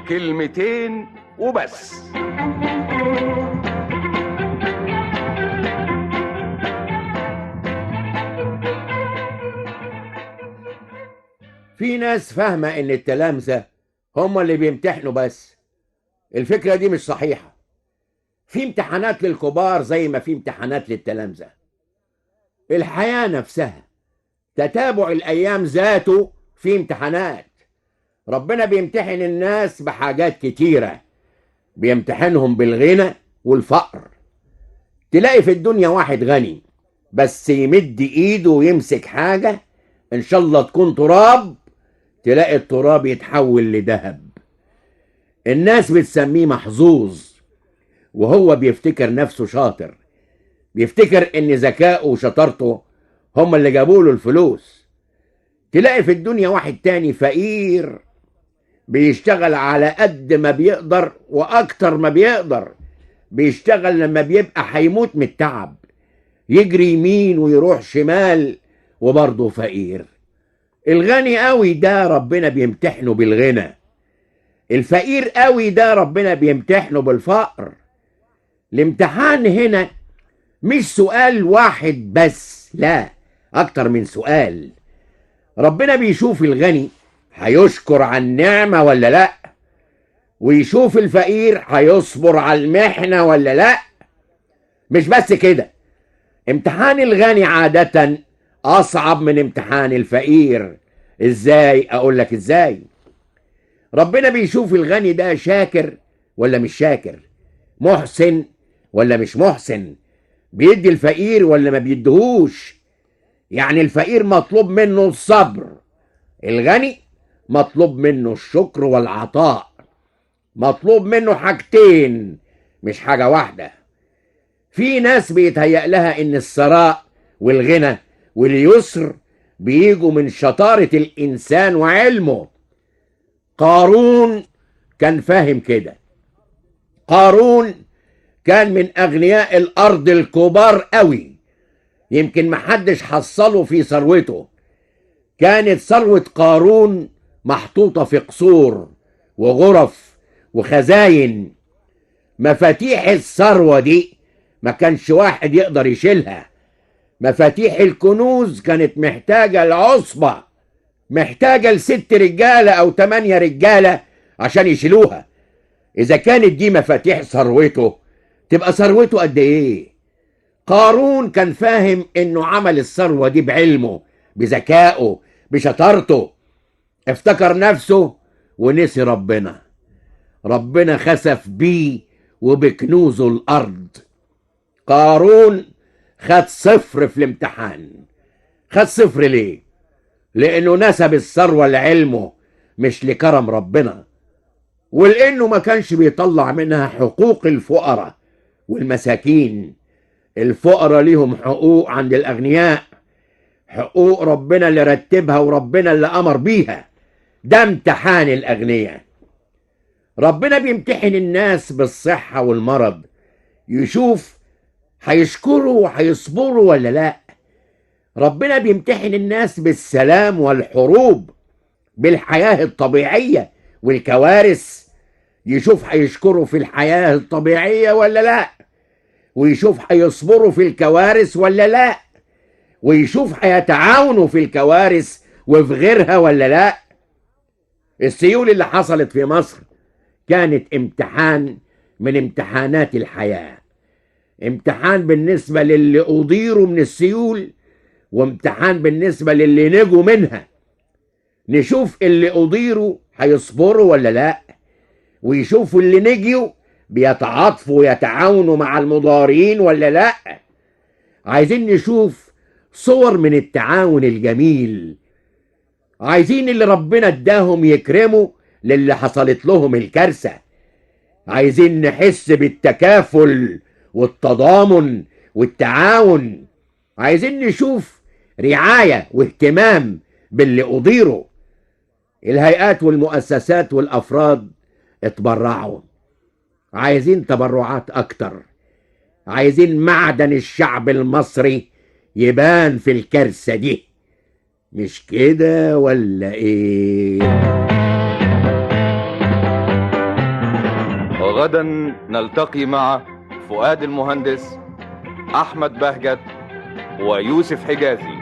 كلمتين وبس. في ناس فاهمة ان التلامذة هم اللي بيمتحنوا بس. الفكرة دي مش صحيحة. في امتحانات للكبار زي ما في امتحانات للتلامذة. الحياة نفسها، تتابع الايام ذاته في امتحانات. ربنا بيمتحن الناس بحاجات كتيرة، بيمتحنهم بالغنى والفقر. تلاقي في الدنيا واحد غني بس يمد ايده ويمسك حاجة ان شاء الله تكون تراب، تلاقي التراب يتحول لذهب. الناس بتسميه محظوظ، وهو بيفتكر نفسه شاطر، بيفتكر ان ذكائه وشطارته هم اللي جابوا له الفلوس. تلاقي في الدنيا واحد تاني فقير بيشتغل على قد ما بيقدر واكتر ما بيقدر، بيشتغل لما بيبقى هيموت من التعب، يجري يمين ويروح شمال وبرضه فقير. الغني قوي ده ربنا بيمتحنه بالغنى، الفقير قوي ده ربنا بيمتحنه بالفقر. الامتحان هنا مش سؤال واحد بس، لا، اكتر من سؤال. ربنا بيشوف الغني هيشكر على النعمة ولا لا، ويشوف الفقير هيصبر على المحنة ولا لا. مش بس كده، امتحان الغني عادة اصعب من امتحان الفقير. ازاي؟ اقول لك ازاي. ربنا بيشوف الغني ده شاكر ولا مش شاكر، محسن ولا مش محسن، بيدي الفقير ولا ما بيديهوش. يعني الفقير مطلوب منه الصبر، الغني مطلوب منه الشكر والعطاء. مطلوب منه حاجتين مش حاجة واحدة. في ناس بيتهيأ لها ان الثراء والغنى واليسر بيجوا من شطارة الانسان وعلمه. قارون كان فاهم كده. قارون كان من اغنياء الارض الكبار قوي، يمكن محدش حصله في ثروته. كانت ثروة قارون محطوطة في قصور وغرف وخزاين. مفاتيح الثروة دي ما كانش واحد يقدر يشيلها. مفاتيح الكنوز كانت محتاجة العصبة، محتاجة ل6 رجالة او 8 رجالة عشان يشيلوها. اذا كانت دي مفاتيح ثروته، تبقى ثروته قد ايه؟ قارون كان فاهم انه عمل الثروة دي بعلمه، بذكائه، بشطارته. افتكر نفسه ونسي ربنا. ربنا خسف بيه وبكنوزه الارض. قارون خد 0 في الامتحان. خد 0 ليه؟ لانه نسب الثروة لعلمه مش لكرم ربنا، ولانه ما كانش بيطلع منها حقوق الفقراء والمساكين. الفقراء ليهم حقوق عند الاغنياء، حقوق ربنا اللي رتبها وربنا اللي امر بيها. ده امتحان الاغنياء. ربنا بيمتحن الناس بالصحة والمرض، يشوف هيشكروا وهيصبروا ولا لا. ربنا بيمتحن الناس بالسلام والحروب، بالحياة الطبيعية والكوارث، يشوف هيشكروا في الحياة الطبيعية ولا لا، ويشوف هيصبروا في الكوارث ولا لا، ويشوف هيتعاونوا في الكوارث وفي غيرها ولا لا. السيول اللي حصلت في مصر كانت امتحان من امتحانات الحياة. امتحان بالنسبة للي أضيروا من السيول، وامتحان بالنسبة للي نجوا منها. نشوف اللي أضيروا هيصبروا ولا لا، ويشوفوا اللي نجيوا بيتعاطفوا ويتعاونوا مع المضارين ولا لا. عايزين نشوف صور من التعاون الجميل. عايزين اللي ربنا اداهم يكرموا للي حصلت لهم الكارثة. عايزين نحس بالتكافل والتضامن والتعاون. عايزين نشوف رعاية واهتمام باللي أضيروا. الهيئات والمؤسسات والأفراد اتبرعوا. عايزين تبرعات أكتر. عايزين معدن الشعب المصري يبان في الكارثة دي. مش كده ولا ايه؟ وغدا نلتقي مع فؤاد المهندس، أحمد بهجت، ويوسف حجازي.